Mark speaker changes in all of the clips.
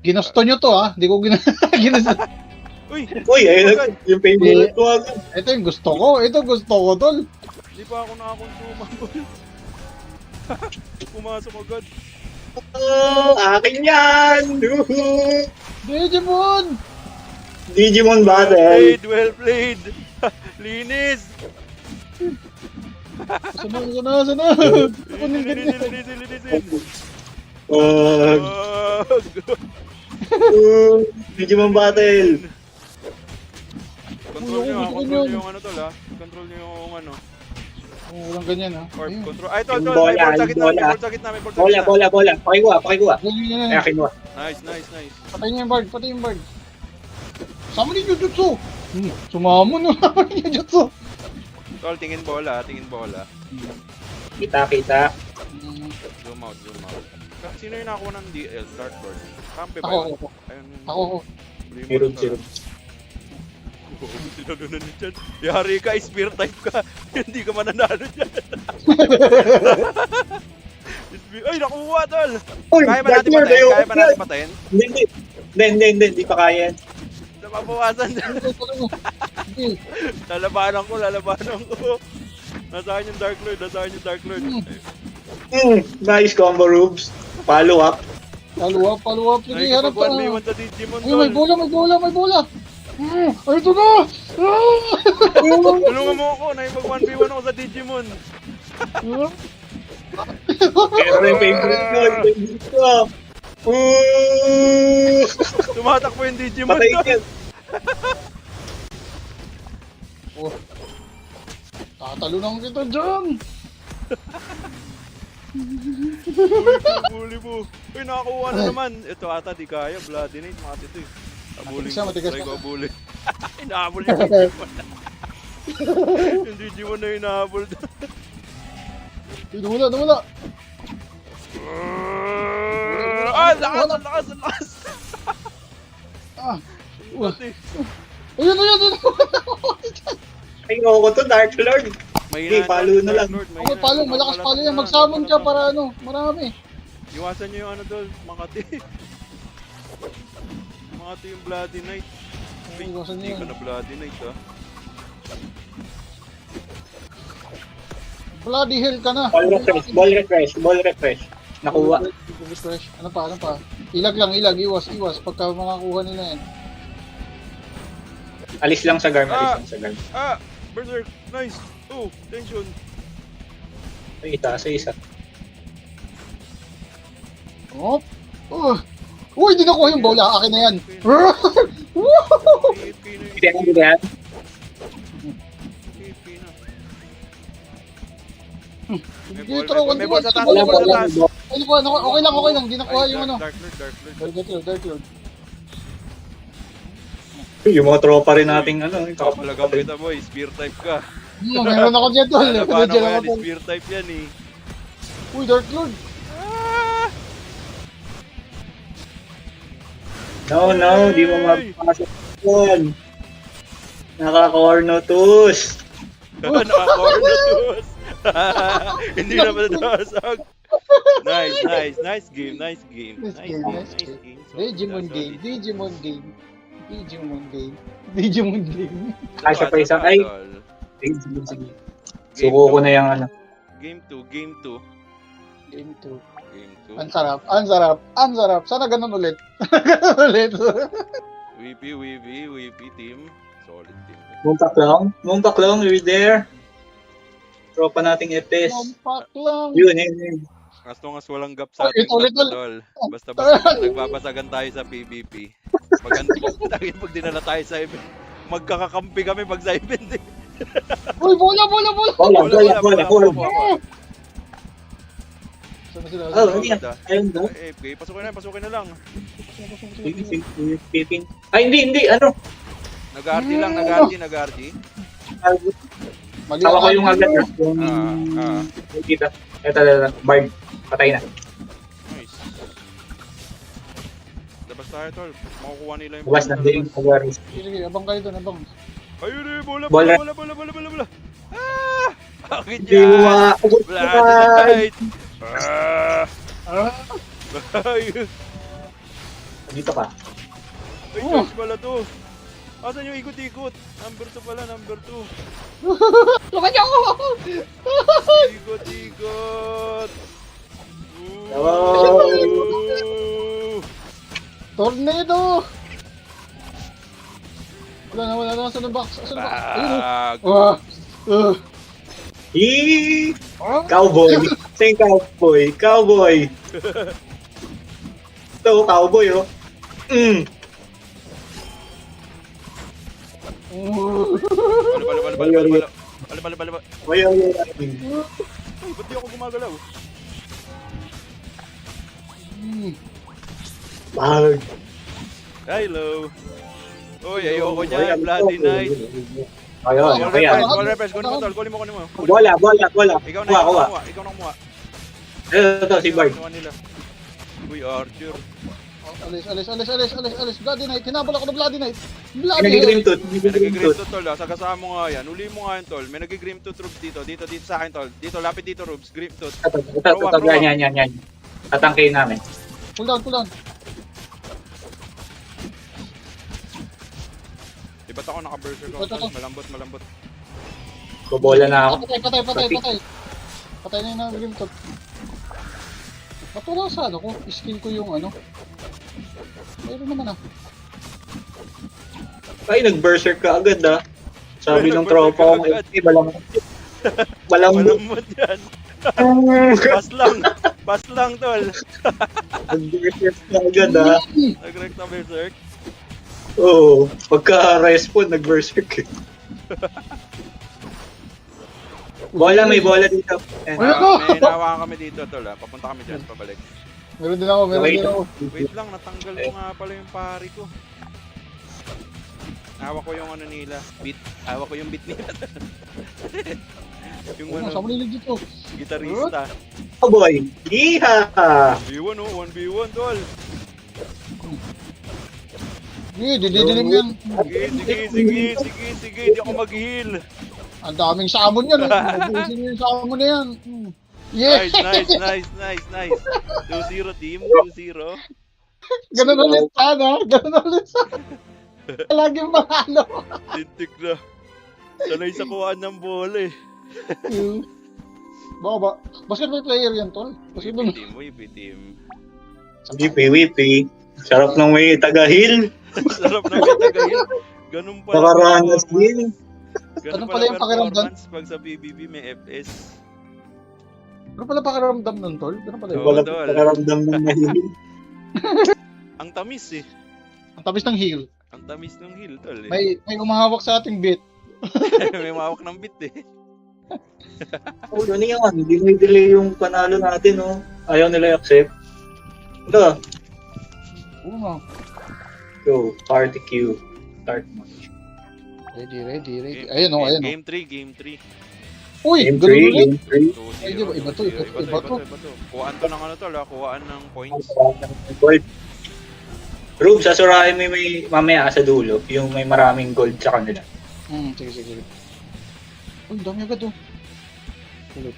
Speaker 1: Ginusto nyo to ha. Di ko ginusto.
Speaker 2: Uy!
Speaker 3: Uy, ayun,
Speaker 2: Agad.
Speaker 3: yung favorite ko agad.
Speaker 1: Ito yung gusto ko. Ito gusto ko, tol.
Speaker 2: Hindi pa ako nakakonsuma, tol. Pumasok agad.
Speaker 3: Oh, akin yan! Woohoo!
Speaker 1: Digimon!
Speaker 3: Digimon
Speaker 2: Well
Speaker 3: Battle!
Speaker 2: played, well played. Linis!
Speaker 1: Sana. Kunin ganyan.
Speaker 2: Linisin.
Speaker 3: Wag! Digimon Battle!
Speaker 2: Control nyo ha,
Speaker 1: Uy,
Speaker 2: control nyo yung ano tol ha. Control nyo yung ano.
Speaker 1: Oh, walang ganyan ha.
Speaker 2: Or
Speaker 1: Ayun.
Speaker 2: control. Ay tol,
Speaker 3: Yung
Speaker 2: tol, may
Speaker 3: bola,
Speaker 2: board sa
Speaker 3: yung
Speaker 2: gitna, may
Speaker 3: bola.
Speaker 2: board sa gitna, may board sa gitna.
Speaker 3: Bola! Pakikuha!
Speaker 1: Ganyan.
Speaker 3: Kaya kinuha.
Speaker 2: Nice.
Speaker 1: Patay niyo yung bird. Sama ni Jujutsu. Sumamo na naman ni Jujutsu.
Speaker 2: Tol, tingin bola.
Speaker 3: Kita.
Speaker 2: Zoom out. Sino yung nakakuha ng DL? Dartboard. Kampe ba
Speaker 1: Ako.
Speaker 2: yun? Ayun yun.
Speaker 1: Ako.
Speaker 3: Meron.
Speaker 2: Sinalunan niyo dyan. Yari ka, spear type ka. Hindi ka mananalo dyan. Ay, nakuha, tol!
Speaker 3: Uy!
Speaker 2: Kaya ba natin
Speaker 3: Dark Lord,
Speaker 2: patayin?
Speaker 3: ayaw
Speaker 2: Kaya ba
Speaker 3: ko
Speaker 2: natin
Speaker 3: yan.
Speaker 2: patayin?
Speaker 3: Hindi pa kaya yan.
Speaker 2: Napabawasan dyan.
Speaker 1: Hindi.
Speaker 2: Lalabanan ko. Nasaan yung Dark Lord?
Speaker 3: Nice combo rubes. Follow up.
Speaker 1: Follow up. Sige,
Speaker 2: Ay,
Speaker 1: harap
Speaker 2: pag
Speaker 1: ka.
Speaker 2: 1v1 sa Digimon,
Speaker 1: Ay, may
Speaker 2: tol.
Speaker 1: bola. Ay, ito na!
Speaker 2: Tulungan mo ako, naipag 1v1 ako sa Digimon.
Speaker 3: Pero yung favorite ko. Ooh!
Speaker 2: Tumatakbo yung Digimon,
Speaker 3: Patay
Speaker 2: tol.
Speaker 3: yan.
Speaker 1: Tatalunan kita dyan!
Speaker 2: Bully mo. Uy, nakakuha na naman. Ito ata, di kaya. Bloody Knight, mati ito eh. Abulin ko.
Speaker 1: Matigas
Speaker 2: Try
Speaker 1: siya.
Speaker 2: ko abulin. Inahabol yung Digimon. Yung Digimon na inahabol.
Speaker 1: Nawala.
Speaker 2: Lakas!
Speaker 1: Ah,
Speaker 2: Mati.
Speaker 1: ayun.
Speaker 3: Ay, ko to, Dark Lord.
Speaker 2: Mahina
Speaker 3: palo na lang.
Speaker 1: Okay, palo, malakas palo yan. Magsamon ka para marami.
Speaker 2: Iwasan nyo yung ano doon, Makati. Makati yung Bloody Knight.
Speaker 1: Ay, iwasan
Speaker 2: Hindi
Speaker 1: niyo
Speaker 2: ka
Speaker 1: yan.
Speaker 2: na Bloody Knight ha.
Speaker 1: Bloody hell ka na.
Speaker 3: Ball refresh. Nakuha.
Speaker 1: Refresh. Ano pa? Ilag lang, iwas. Pagka makakuha nila yan.
Speaker 3: Alis lang sa garm.
Speaker 2: Berserk, nice. Oh, tension.
Speaker 3: Ay, itaas isa.
Speaker 1: Oh. Uy, di nakuha yung bola. Akin na yan.
Speaker 2: AFK na yun.
Speaker 3: Hindi yan.
Speaker 2: AFK na. May
Speaker 1: May
Speaker 2: ball sa taas,
Speaker 3: Wala,
Speaker 2: may ball sa
Speaker 3: wala.
Speaker 2: taas.
Speaker 1: Okay lang. Di nakuha yung ano.
Speaker 2: Dark Lord.
Speaker 1: Dark Lord.
Speaker 3: Yung mga tropa rin nating ano.
Speaker 2: Kapalagam kita boy, spear type ka.
Speaker 1: Meron ako dyan, tol.
Speaker 2: Paano
Speaker 1: Dyan
Speaker 2: ko
Speaker 1: ako,
Speaker 2: yan,
Speaker 1: tol.
Speaker 2: spear type yan eh.
Speaker 1: Uy, Dark Lord.
Speaker 3: No, di mo mapapasok yun. Naka-cornutus.
Speaker 2: Naka-cornutus. Hindi na matasag. Nice game.
Speaker 1: Digimon game.
Speaker 3: Kasya pa isang, ay. Sige. Suko ko na yung ano.
Speaker 2: Game 2.
Speaker 1: Game 2. Ang sarap. Sana ganun ulit.
Speaker 2: Weepy team. Solid team.
Speaker 3: Mumpak lang, you're there. Tropa nating EPS.
Speaker 1: Mompak lang.
Speaker 3: Yun.
Speaker 2: As long as walang gap sa
Speaker 1: Okay,
Speaker 2: ating
Speaker 1: ulit.
Speaker 2: tol. Basta nagbabasagan tayo sa PvP. Pag dinala tayo sa event. Magkakakampi kami pag sa event eh.
Speaker 1: Uy, bola.
Speaker 3: Bola.
Speaker 1: Sana sila.
Speaker 3: Oh, yan. Ayun daw.
Speaker 2: AFK, pasukin na lang.
Speaker 3: Ay, hindi. Ano?
Speaker 2: Nag-RG lang, nag-RG.
Speaker 1: Mali
Speaker 3: Tawa ko
Speaker 1: ang
Speaker 3: yung agad. Yung kita. Ito. Barb. Patay na.
Speaker 2: Nice. Labas tayo tol. Makukuha nila yung
Speaker 3: Bukas na din. Pag-aris.
Speaker 1: Sige, abang kayo doon, abang.
Speaker 2: Ayun eh, bola. Bakit
Speaker 3: Hindi mo
Speaker 2: yan?
Speaker 3: makakugot
Speaker 2: Bloody
Speaker 3: naman.
Speaker 2: Knight.
Speaker 1: Ah.
Speaker 2: Ayun.
Speaker 3: Dito ka.
Speaker 2: Ay,
Speaker 1: Oh.
Speaker 2: Josh pala to. Asan yung ikot-ikot? Number 2 pala, number 2.
Speaker 1: Laban niyo ako!
Speaker 2: Ikot-ikot!
Speaker 3: Oh.
Speaker 2: Ooh.
Speaker 1: Tornado! Wala na, saan ang box? Saan ang box? Ayun
Speaker 2: Bag.
Speaker 1: oh!
Speaker 3: Eee!
Speaker 1: Ah!
Speaker 3: Cowboy! Sing cowboy! Cowboy! Ito, cowboy oh.
Speaker 2: Bala.
Speaker 3: Oy.
Speaker 2: Ay, ba't di ako gumagalaw?
Speaker 3: Bag!
Speaker 2: Hello. Uy, ayoko niya. Bloody Knight.
Speaker 3: Ayun, kaya.
Speaker 2: Wall refresh. Kunin mo, tol. Kunin mo.
Speaker 3: Bola.
Speaker 2: Ikaw na,
Speaker 3: Kuha.
Speaker 2: ikaw na kumuha.
Speaker 3: Ito, si Bard.
Speaker 2: Kinuha nila. Uy, Archer.
Speaker 1: Alis. Bloody Knight. Hinabol ako ng Bloody Knight.
Speaker 3: May
Speaker 1: Bloody
Speaker 3: nag-green
Speaker 1: Knight.
Speaker 3: tooth.
Speaker 2: May nag-grim to, tol. Sagasama mo nga yan. Uli mo nga yan, tol. May nag-grim to troops dito. Dito sa akin, tol. Dito, lapit dito, Rubes. Grim to.
Speaker 3: Ito, yan. Tatangkayin namin.
Speaker 1: Pull down.
Speaker 2: Di ba't ako naka-berser ko?
Speaker 1: Ito.
Speaker 2: Malambot.
Speaker 3: Bobola na ako.
Speaker 1: Patay. Patay na yun ang Grim Top. Ba't wala sa ano ko? Skill ko yung ano? Meron naman ah.
Speaker 3: Ay, nag-berserk ka agad ah. Sabi ng
Speaker 2: Nag-berserk
Speaker 3: tropa ko,
Speaker 2: ka agad.
Speaker 3: balang
Speaker 2: Malambot yan. Pas lang, tol.
Speaker 3: nag-berserk ka agad ah.
Speaker 2: Nag-recta berserk.
Speaker 3: Oo, pagka-respawn, nag-berserk eh. May bola dito.
Speaker 1: Ay,
Speaker 3: Ayan.
Speaker 1: ako!
Speaker 2: May nawakan kami dito, tol. Papunta kami dyan, pabalik.
Speaker 1: Meron din ako.
Speaker 2: Wait lang, natanggal ko nga pala yung pari ko. Hawak ko yung ano nila, beat. Hawak ko yung beat nila. Yung
Speaker 1: Oh,
Speaker 2: ano,
Speaker 1: saan mo nilig dito?
Speaker 2: gitarista.
Speaker 3: Oh boy, iha!
Speaker 2: 1v1 oh, 1v1 tol.
Speaker 1: Didilim yan.
Speaker 2: Sige, di ako mag-heal.
Speaker 1: Ang daming summon yan. Mabusin mo yung summon na yan. Yeah!
Speaker 2: Nice. 2-0 team, 2-0.
Speaker 1: Ganun ulit sana. Laging mahalo.
Speaker 2: Tintik na. Sanay sa kuhaan ng bola eh.
Speaker 1: Baba. Basketball player yan, tol. Basketball.
Speaker 2: Whippy team.
Speaker 3: Wipi. Sarap ng may taga-heal.
Speaker 2: Sarap na may tagayin. Ganun pala.
Speaker 3: Nakaranas din.
Speaker 1: Ganun pala yung pakiramdam.
Speaker 2: performance pag sa PBB may FS.
Speaker 1: Ano pala pakiramdam nun, tol? Ano pala yun?
Speaker 2: Oo,
Speaker 3: Wala
Speaker 2: tol.
Speaker 3: pa nakaramdam ng mahil.
Speaker 2: Ang tamis eh.
Speaker 1: Ang tamis ng heel.
Speaker 2: Ang tamis ng heal tol eh.
Speaker 1: May umahawak sa ating bit.
Speaker 2: May mawak ng bit eh.
Speaker 3: Oh, yun yan. Hindi may delay yung panalo natin, oh. Ayaw nila i-accept. Ito.
Speaker 1: Oo nga.
Speaker 3: Go, party queue. Start mo.
Speaker 1: Ready. Ayun o.
Speaker 2: Game 3.
Speaker 1: Uy!
Speaker 3: Game
Speaker 1: Ganun
Speaker 3: 3,
Speaker 1: ulit.
Speaker 3: game 3.
Speaker 1: Ay, di ba? Iba to.
Speaker 2: Kuhaan to ng ano tol ah. Kuhaan ng points.
Speaker 3: Gold. Rube, sasurahin mo may mamaya sa dulo, yung may maraming gold sa kanila.
Speaker 1: Sige. Uy, dami agad oh.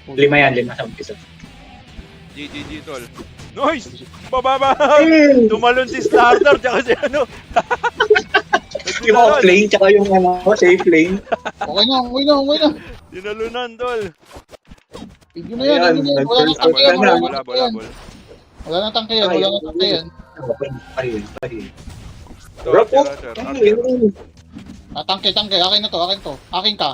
Speaker 1: Pull.
Speaker 3: 5 yan, 5 sa umpisa.
Speaker 2: GG tol. Nice! Bababa! Tumalon si Starter tsaka si ano.
Speaker 3: Yung off lane, tsaka yung safe lane.
Speaker 1: Okay na.
Speaker 2: Dinalunan tol.
Speaker 1: Yun na yan. Wala na tangke yan. Wala na tangke yan.
Speaker 3: Pahil.
Speaker 2: Tol,
Speaker 3: Rock up!
Speaker 2: Archer.
Speaker 1: Tangke. Akin na to. Akin ka. Akin ka.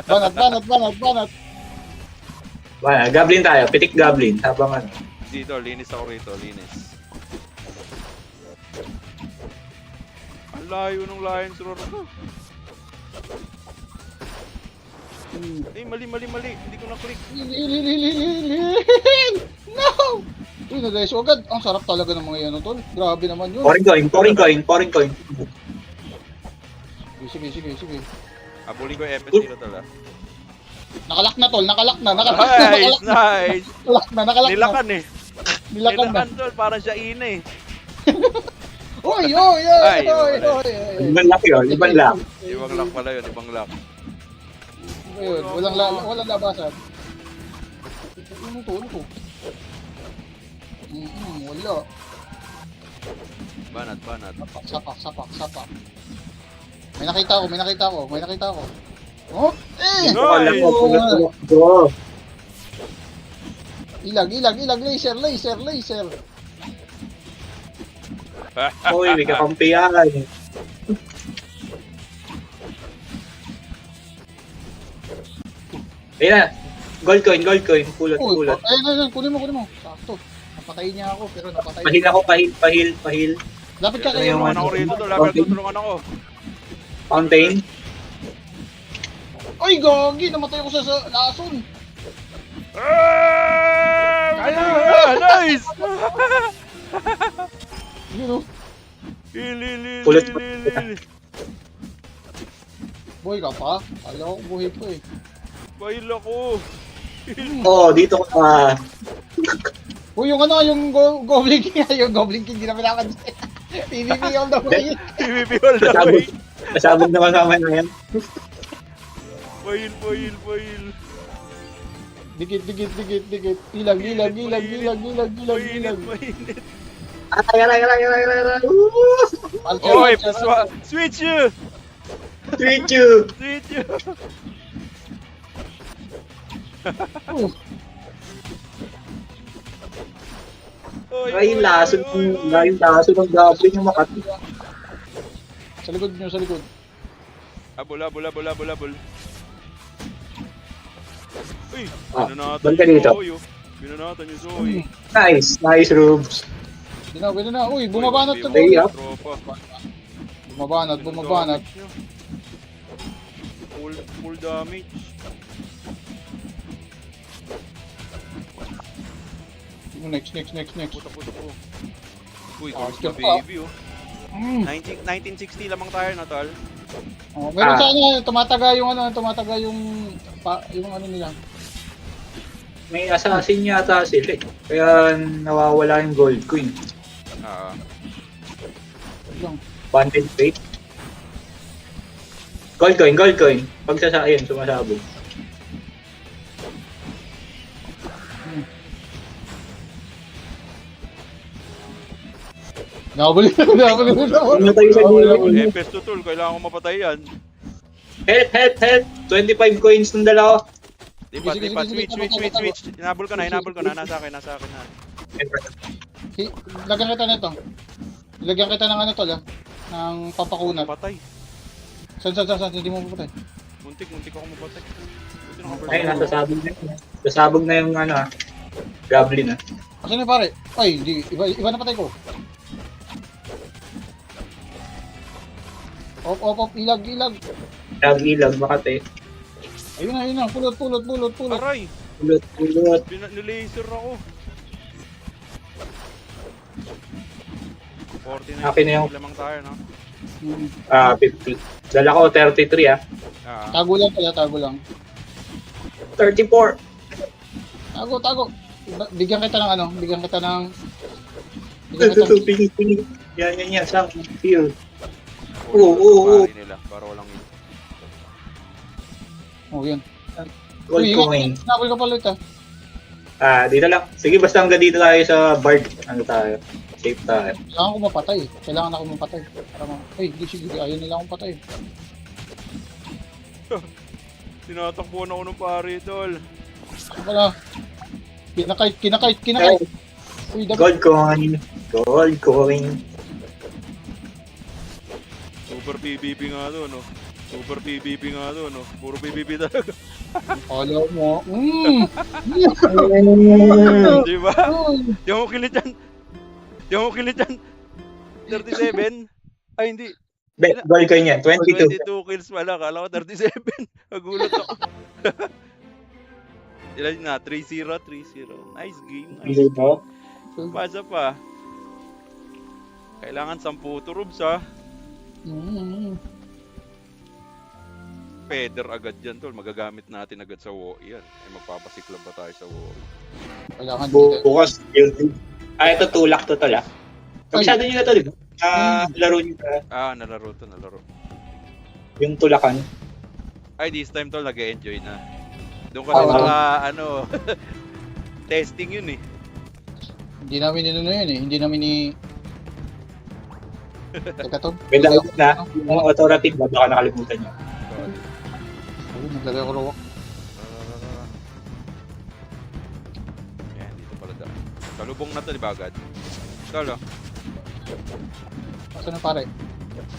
Speaker 1: Banat.
Speaker 3: Wala, goblin tayo. Pitik goblin. Habang ano.
Speaker 2: Dito, linis ako rito, linis. Ang layo ng Lions Roar ko. Eh, mali. Hindi ko na-click.
Speaker 1: No! Uy, nag-ISO agad. Ang sarap talaga ng mga yan, tol. Grabe naman yun.
Speaker 3: Pouring coin.
Speaker 1: Sige.
Speaker 2: Abulin ko yung FS dito tol ah.
Speaker 1: Nakalak na, tol. Nakalak na.
Speaker 2: Nice!
Speaker 1: Nakalak na.
Speaker 2: Nilakan eh.
Speaker 1: Nilakan na.
Speaker 2: Nilakan tol, parang siya ina eh.
Speaker 1: Oy!
Speaker 3: Ibang laki yun, ibang lang.
Speaker 2: Ibang lock pala yun, ibang lock.
Speaker 1: Ayun, walang labasan. Ano to? Wala.
Speaker 2: Banat.
Speaker 1: Sapak. May nakita ko. Oh! Eh!
Speaker 2: No!
Speaker 3: Alam mo,
Speaker 1: Oo nga.
Speaker 3: go.
Speaker 1: Ilag, laser.
Speaker 3: Uy, may kakampi yan. Ayun na. Gold coin. Pulot.
Speaker 1: Ayun, kunin mo. Sakto. Napatayin niya ako, pero napatay.
Speaker 3: Pahil ako, pahil.
Speaker 1: Lapit ka
Speaker 3: Ito
Speaker 1: kayo.
Speaker 3: yung
Speaker 2: Tulungan ako rito, tol. Labi, tutulungan ako.
Speaker 3: Fountain.
Speaker 1: Ay, gagi! Namatay ako sa lason.
Speaker 2: Nice!
Speaker 1: Yun oh.
Speaker 3: Pulot.
Speaker 1: Boy ka pa? Kala ko buhay ko eh.
Speaker 2: Bahil ako.
Speaker 3: Oh, dito ka.
Speaker 1: Uy, yung Goblin King, yung Goblin King, di na pinakansin. PvP all the way.
Speaker 2: PvP all the way.
Speaker 3: Kasabog na kasama na yan.
Speaker 2: Bahil.
Speaker 1: Dikit. Ilag.
Speaker 2: Mainit.
Speaker 3: Aray.
Speaker 2: Oy, switch you!
Speaker 3: Treat you.
Speaker 2: Oy,
Speaker 3: Ay, laso ng goblin yung makati.
Speaker 1: Sa likod.
Speaker 2: Abol. Uy,
Speaker 3: Ah,
Speaker 2: binanatan
Speaker 3: balik ka
Speaker 2: yung
Speaker 3: dito.
Speaker 2: Zoe, oh. Binanatan yung Zoe.
Speaker 3: Nice, Rubes.
Speaker 1: Gina na. Uy, bumabanat ka.
Speaker 3: Hey, up.
Speaker 2: Tropa.
Speaker 1: Bumabanat.
Speaker 2: Full damage.
Speaker 1: Next.
Speaker 2: Puto ko. Uy,
Speaker 1: Ah,
Speaker 2: Corsa
Speaker 1: skill pa.
Speaker 2: baby, oh.
Speaker 1: Mm.
Speaker 2: 1960 lamang tayo na, tol.
Speaker 1: Oh, meron
Speaker 3: Ah.
Speaker 1: sana tumataga yung ano nila.
Speaker 3: May assassin yata sila eh. Kaya nawawala yung gold coin.
Speaker 2: Ah,
Speaker 1: Lang.
Speaker 3: Banded fate. Gold coin. Ayun, sumasabog.
Speaker 1: Nakabalik.
Speaker 3: Pumatay sa gold.
Speaker 2: Epes to, tol. Kailangan ko mapatay yan.
Speaker 3: Help! 25 coins ng dalawa.
Speaker 2: Lipat.
Speaker 1: Sige,
Speaker 2: Switch. Hinabol ko na. Nasa akin na.
Speaker 1: Lagyan kita nito. Lagyan kita ng ano tol ah. Ng pampakunat.
Speaker 2: Patay.
Speaker 1: Saan, hindi mo papatay.
Speaker 2: Muntik ako mapatay. Buti na
Speaker 3: Ay, nasasabog na yun. Nasabog na yung goblin ah.
Speaker 1: Asan na pare? Ay, hindi. Iba na patay ko. Op, ilag.
Speaker 3: Ilag, makate.
Speaker 1: Ayun na. Pulot.
Speaker 2: Aray!
Speaker 3: Pulot.
Speaker 2: Nilaser ako. 49
Speaker 3: Akin na yung-
Speaker 2: lamang tayo, no?
Speaker 3: 50. Dala ko 33 ah.
Speaker 1: Tago lang.
Speaker 3: 34.
Speaker 1: Tago. Bigyan kita ng
Speaker 3: Pingin. Yan. Sa field. Oo.
Speaker 2: Pari nila, para walang yun.
Speaker 1: Oh, yan.
Speaker 3: Gold
Speaker 1: Uy,
Speaker 3: coin.
Speaker 1: Nabol ka pala ito.
Speaker 3: Dito lang. Sige, basta hanggang dito tayo sa bard. Ano tayo? Safe tayo.
Speaker 1: Kailangan ko mapatay. Sige. Ayaw nila akong patay.
Speaker 2: Tinatakbuhan ako ng pari, tol.
Speaker 1: Wala. Kinakait. Uy, dapat.
Speaker 3: Gold coin.
Speaker 2: Super PvP nga to, no? Puro PvP talaga.
Speaker 1: Kala mo.
Speaker 2: Di ba? Di ako kilit yan. 37? Ay, hindi.
Speaker 3: Gold coin yan. 22.
Speaker 2: 22 kills pala. Kala ko 37. Nagulat ako. Ilan na? 3-0. Nice game.
Speaker 3: Hindi po.
Speaker 2: Pasa pa. Kailangan 10 turubs, ha? Feather agad yan, tol. Magagamit natin agad sa WoE yan. Magpapasiklab ba tayo sa WoE?
Speaker 1: Kailangan
Speaker 3: Bukas. Ito tulak to tol ah. Kabisado nyo na to, di ba? Laro nyo na
Speaker 2: Nalaro.
Speaker 3: yung tulakan.
Speaker 2: Ay, this time, tol, nag-enjoy na. Doon kasi testing yun eh.
Speaker 1: Hindi namin inano yun eh. Hindi namin ni... Teka to.
Speaker 3: May dahil na, yung authoritative ba, baka nakalimutan niyo.
Speaker 1: Ayun, naglagay ko rawak.
Speaker 2: Yan, dito pala daw. Salubong na to, di ba agad? Tol, oh.
Speaker 1: Asa na pare?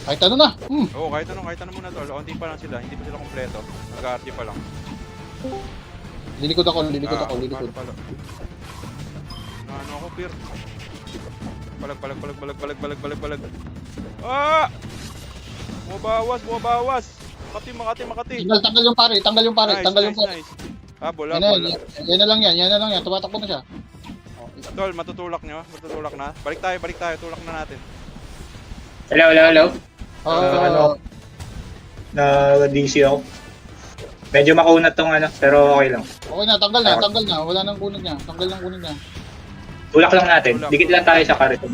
Speaker 1: Kahit ano na!
Speaker 2: Oo, kahit ano muna tol. Konti pa lang sila, hindi pa sila kompleto. Nag-RT pa lang.
Speaker 1: Lilikod ako, lilikod ako, lilikod.
Speaker 2: Palo. Ano ako, Pir? Balag. Ah! Bumabawas. Makati.
Speaker 1: Tanggal yung pare, tanggal yung pare, tanggal yung pare.
Speaker 2: Nice. Ah, bola.
Speaker 1: Yan na lang yan. Tumatakbo na siya.
Speaker 2: Tol, matutulak na. Balik tayo, tulak na natin.
Speaker 3: Hello.
Speaker 1: Oh,
Speaker 3: Na-DC ako. Medyo makunat tong ano, pero okay lang.
Speaker 1: okay na, tanggal na. Wala nang kunod niya. Tanggal ng kunod niya.
Speaker 3: Tulak lang natin.
Speaker 2: Tulak.
Speaker 3: Dikit lang tayo sa kariton.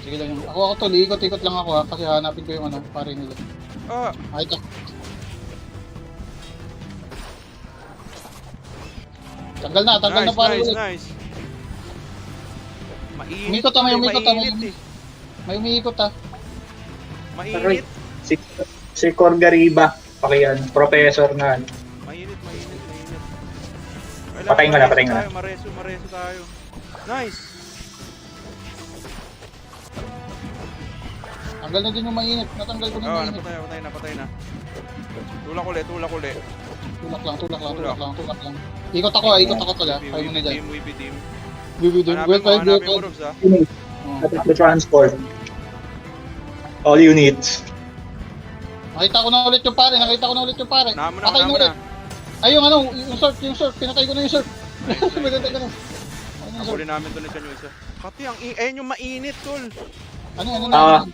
Speaker 1: Sige lang. Ako to, ikot lang ako ha, kasi hanapin ko yung ano, pare nila.
Speaker 2: Ah,
Speaker 1: Ay, ito. Tanggal na pare ulit.
Speaker 2: nice. Mainit.
Speaker 1: Umikot may umikot ha.
Speaker 2: Mainit eh.
Speaker 1: May umiikot ha.
Speaker 2: Mainit.
Speaker 3: Si Corgariba, pakiyan, professor na.
Speaker 2: Mainit.
Speaker 3: Patayin ko na.
Speaker 2: Mareso tayo. Nice.
Speaker 1: Tanggal na din yung mainit. Natanggal ko na yung mainit.
Speaker 2: Napatay na. Tulak ulit.
Speaker 1: Tulak lang. Ikot ako tala. Kaya mo na dyan.
Speaker 2: Team.
Speaker 1: Bibidin.
Speaker 2: Hanapin mo, Robs, ha?
Speaker 1: Oh.
Speaker 3: The transport. All units.
Speaker 1: Nakita ko na ulit yung pare.
Speaker 2: Namo
Speaker 1: Patay na ulit.
Speaker 2: na.
Speaker 1: Ay, yung ano, yung surf. Pinatay ko na yung surf. Maganda ka na.
Speaker 2: Habulin namin to ni Chan yung isa. Pati ang ayun yung mainit, tol.
Speaker 1: Ano.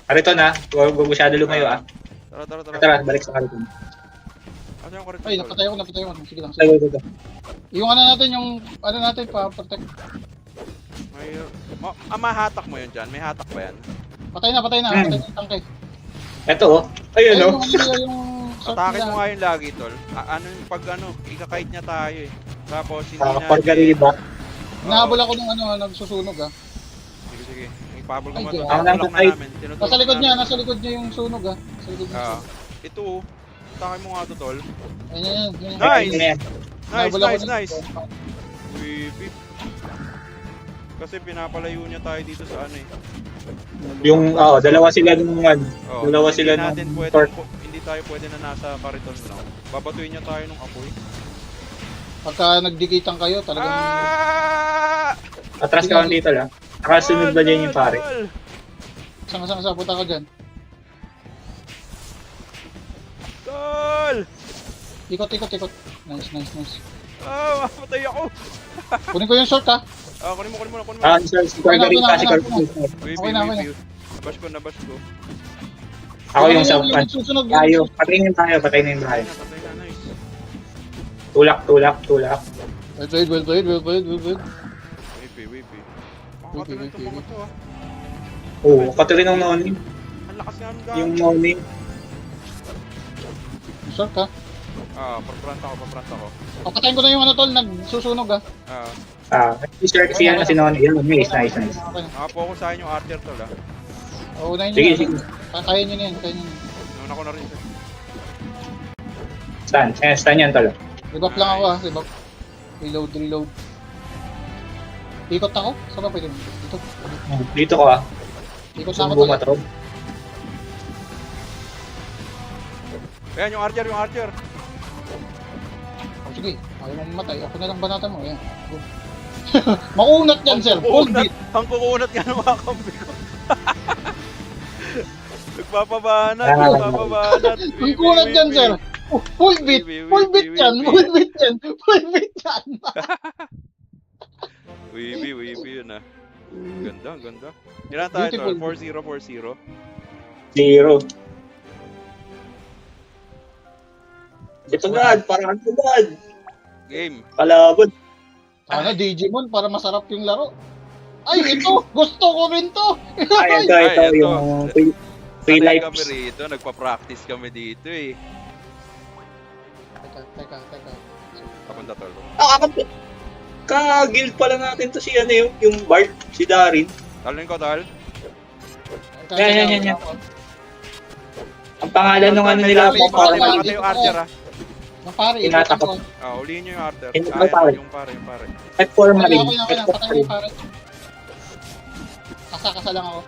Speaker 3: Kariton na, huwag masyado lumayo ah.
Speaker 2: Tara.
Speaker 3: Tara, balik sa kariton.
Speaker 2: Ano yung correct?
Speaker 1: Ay, napatay ako. Sige lang.
Speaker 3: Sige.
Speaker 1: Yung ano natin, pa-protect.
Speaker 2: May mahatak mo yun dyan. May hatak ba yan?
Speaker 1: Patay na. Patay na yung tangke.
Speaker 3: Eto oh. Ayun oh.
Speaker 1: Yung surf
Speaker 2: Atake
Speaker 1: nila.
Speaker 2: mo nga yung lagi, tol. Ano yung pag ikakite niya tayo eh. Tapos hindi na...
Speaker 3: Corgariba.
Speaker 1: Nahabol ako ng nagsusunog ah.
Speaker 2: Sige. Ipabol ko
Speaker 1: Ay,
Speaker 2: mo
Speaker 1: Diyos.
Speaker 2: ito.
Speaker 3: Ang
Speaker 2: Tulak na
Speaker 3: nandun
Speaker 2: namin.
Speaker 1: Nasa likod niya yung sunog ah. Sa likod niya.
Speaker 2: Ito oh. Atake mo nga to, tol.
Speaker 1: Ayan.
Speaker 2: Nice!
Speaker 3: Ayan.
Speaker 2: Nice.
Speaker 1: Nahabol ako ng-
Speaker 2: Nice. Wipit. Kasi pinapalayo niya tayo dito sa ano eh.
Speaker 3: Yung, dalawa sila nung
Speaker 2: Oh,
Speaker 3: dalawa
Speaker 2: hindi
Speaker 3: sila
Speaker 2: natin
Speaker 3: nung
Speaker 2: pwede,
Speaker 3: torque.
Speaker 2: hindi tayo pwede na nasa kariton lang. Babatuin niya tayo ng apoy.
Speaker 1: Pagka nagdikitan kayo, talagang...
Speaker 3: Atras ka lang dito lang. Nakasunod ba dyan yung pare?
Speaker 1: Saan, punta ka dyan.
Speaker 2: Tol!
Speaker 1: Ikot. Nice.
Speaker 2: Mapatay ako!
Speaker 1: Kunin ko yung short ha.
Speaker 2: Kunin mo.
Speaker 3: Si Corgariba, si Corgariba.
Speaker 1: Okay na.
Speaker 2: Bash ko.
Speaker 3: Ako yung sa
Speaker 1: yung susunod.
Speaker 3: tayo. Patayin na yung bahay.
Speaker 2: Patay na, nice.
Speaker 3: Tulak.
Speaker 1: Wait.
Speaker 2: Wipi. Makakatilan itong mga to ah.
Speaker 3: Oo, pati rin ng noni.
Speaker 2: Ang lakas nga ng
Speaker 3: Yung
Speaker 2: gamit.
Speaker 3: noni.
Speaker 1: Short ha.
Speaker 2: Papranta ko.
Speaker 1: Papatayin ko na yung tol, nagsusunog ha.
Speaker 3: Si noni. Yan, nice.
Speaker 2: Nakapokus sa akin yung archer tol ah.
Speaker 1: Unahin nyo
Speaker 3: Sige.
Speaker 1: na. Kaya nyo na yan.
Speaker 2: Nuna ko na rin siya.
Speaker 3: Stand yan talo.
Speaker 1: Rebuff lang ako ha. Rebuff. Reload. Ikot ako? Saan ba pwede? Dito.
Speaker 3: Dito ko ah.
Speaker 1: Ikot na ako
Speaker 3: Sumbo
Speaker 1: tol.
Speaker 3: matrob.
Speaker 2: Ayan yung archer.
Speaker 1: Oh, sige. Ayaw mo mamatay. Ako na lang banatan mo. Ayan. Go. Makunat yan sir. Full beat.
Speaker 2: Ang kukunat nga ng mga kambi ko. Nagpapabanat.
Speaker 1: Ang kunat yan sir. Full beat. Full beat yan.
Speaker 2: Wipi yun ah. Ganda. Ilan tayo tol?
Speaker 1: Beautiful.
Speaker 2: 4-0.
Speaker 3: 0. Ito agad, parang agad.
Speaker 2: Game.
Speaker 3: Palabot.
Speaker 1: Sana Digimon para masarap yung laro. Ay, ito! Gusto ko rin to!
Speaker 3: Ay, ito. Yung free
Speaker 2: Sanay
Speaker 3: life.
Speaker 2: kami rito. Nagpa-practice kami dito eh.
Speaker 1: Teka.
Speaker 2: Papunta tol.
Speaker 3: Ka-guild pala natin to si ano yung Bart, si Darin.
Speaker 2: Talin ko tol.
Speaker 3: Yan. Ang pangalan ng ano nila,
Speaker 2: Makati yung Archer ah.
Speaker 1: Yung pare,
Speaker 3: Tinatakot.
Speaker 2: Ulihin nyo yung Archer.
Speaker 3: Hindi
Speaker 2: Ah,
Speaker 3: ba pare?
Speaker 2: yung pare.
Speaker 3: At for
Speaker 1: Patay
Speaker 3: Marine.
Speaker 1: ako yung patay mo yung pare. Kasa lang ako.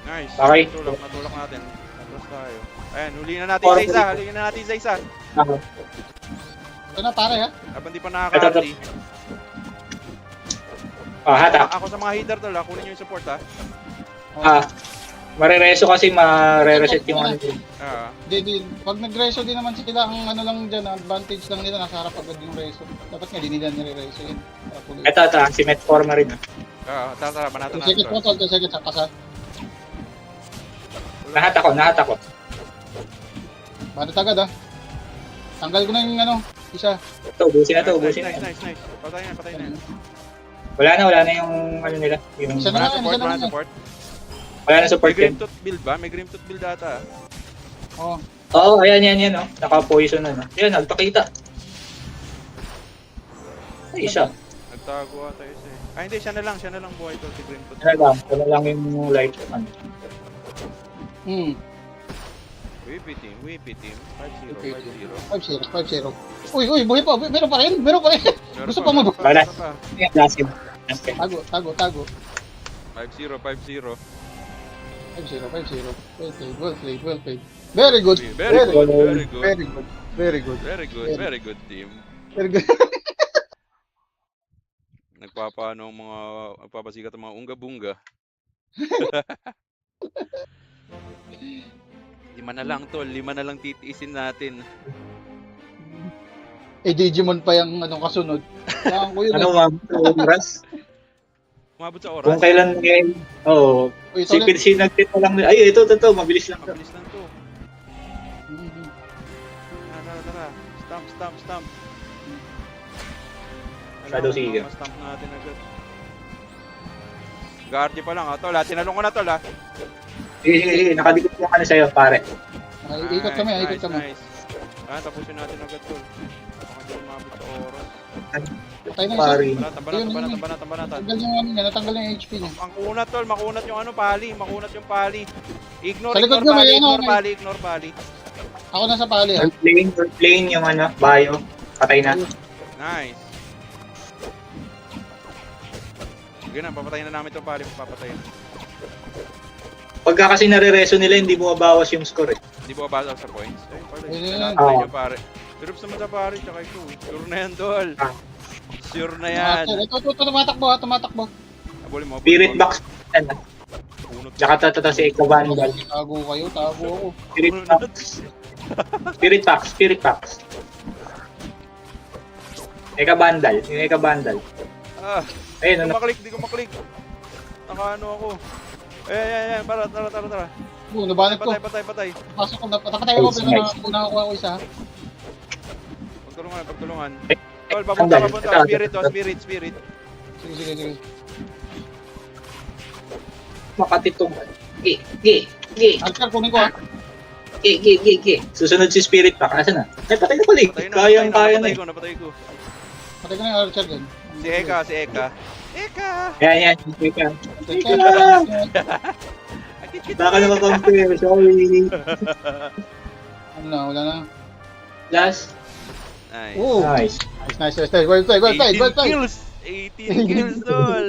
Speaker 2: Nice.
Speaker 3: Okay.
Speaker 2: Natulak natin. Atras tayo. Ayan, hulihin na natin isa-isa.
Speaker 1: Ito na pare ha.
Speaker 2: Habang di pa nakaka-arty.
Speaker 3: Hatak.
Speaker 2: Ako sa mga healer tol, kunin nyo yung support ha.
Speaker 3: Marereso kasi mare-reset yung ano.
Speaker 1: Di. Pag nag-reso din naman sila, ang ano lang dyan, advantage lang nila, nasa harap agad yung reso. Dapat nga, di nila nire-reso yun.
Speaker 3: Ito, si Met for Marine.
Speaker 2: Tara, banatan
Speaker 1: 2
Speaker 2: natin
Speaker 1: seconds mo,
Speaker 2: tol.
Speaker 1: 2 seconds, kasa.
Speaker 3: Nahat ako.
Speaker 1: Banat agad ha. Tanggal ko na yung ano, isa.
Speaker 3: Ito, ubusin na to.
Speaker 2: Nice. Patay na.
Speaker 3: Wala na yung ano nila. Yung,
Speaker 1: Isa na
Speaker 2: Wala
Speaker 1: lang.
Speaker 2: support.
Speaker 3: wala na
Speaker 2: May
Speaker 3: support
Speaker 2: Grim
Speaker 3: yun.
Speaker 2: Tooth build ba? May Grim Tooth build ata.
Speaker 1: Oo.
Speaker 3: Oo, ayan, oh. Naka-poison na. Ayan, nagpakita. Ay, isa.
Speaker 2: Nagtago ata isa eh. Hindi, siya na lang buhay tol si Grim Tooth.
Speaker 3: Ano lang yung light. Ano.
Speaker 2: Whippy team. 5-0.
Speaker 1: 5-0. Uy, buhay pa. Meron pa rin. Gusto pa mo ba?
Speaker 3: Wala. Ayan, last him.
Speaker 1: Tago.
Speaker 2: 5-0.
Speaker 1: 5-0. Well played. Very good.
Speaker 2: Very good team. Nagpapasikat ang mga unga-bunga. 5 na lang tol, 5 na lang titiisin natin.
Speaker 1: Digimon pa yung anong kasunod. Kailangan ko yun.
Speaker 3: Ano, ma'am? Oras?
Speaker 2: Umabot sa
Speaker 3: Kung
Speaker 2: oras.
Speaker 3: kailan ngayon. Oo.
Speaker 1: Uy,
Speaker 3: Si PDC nag-tip na lang. Ay, ito. Mabilis lang.
Speaker 2: Mabilis lang to. Tara. Stamp.
Speaker 3: Shadow Seeker.
Speaker 2: Stamp natin agad. Guardia pa lang tol. Tinalong ko na tol ha.
Speaker 3: Sige. Nakadikot mo ka na sa'yo, pare.
Speaker 1: Ikot kami.
Speaker 2: Nice. Tapusin natin agad tol. Baka di umabot sa oras.
Speaker 1: Patay na isa.
Speaker 3: Pare.
Speaker 2: Banatan.
Speaker 1: Natanggal yung HP niya.
Speaker 2: Ang kunat tol, makunat yung pali. Makunat yung pali.
Speaker 1: Sa likod mo, may ano,
Speaker 2: Ignore pali.
Speaker 1: Ako na sa pali ha.
Speaker 3: Playing yung ano, bio. Patay na.
Speaker 2: Nice. Sige na, papatayin na namin itong pali. Papatayin.
Speaker 3: Pagka kasi nare-reso nila, hindi bumabawas yung score eh.
Speaker 2: Hindi ba basa sa points? Ay, pala.
Speaker 1: Ayan.
Speaker 2: Kailangan tayo pare. Trips naman sa pare, tsaka ito. Sure na yan, tol. Sure na yan.
Speaker 1: Ito, tumatakbo.
Speaker 2: Abulin mo.
Speaker 3: Spirit box.
Speaker 2: Punot.
Speaker 3: Tsaka tatata si Eko Vandal.
Speaker 1: Tago ako.
Speaker 3: Spirit box. Eka Vandal. Yung Eka Vandal. Ayun, ano.
Speaker 2: Di ko maklik. Nakaano ako. Tara.
Speaker 1: Nabanat ko.
Speaker 2: Patay.
Speaker 1: Pasok ko. Nakatay ako, pero nakakuha ko isa.
Speaker 2: Pagtulungan. Tol, papunta. Spirit.
Speaker 1: Sige.
Speaker 3: Makatitong.
Speaker 1: Alcar, kunin ko ha.
Speaker 3: Susunod si Spirit Pack. Asan na? Ay, patay na pala eh. Kaya na eh.
Speaker 2: Napatay ko.
Speaker 1: Patay ko na yung Archer din.
Speaker 2: Si Eka.
Speaker 3: Yan. Baka na makampir. Sorry.
Speaker 1: Wala na.
Speaker 3: Last.
Speaker 2: Nice.
Speaker 1: Oh,
Speaker 3: Nice.
Speaker 1: nice. Well played.
Speaker 2: 18 kills, tol.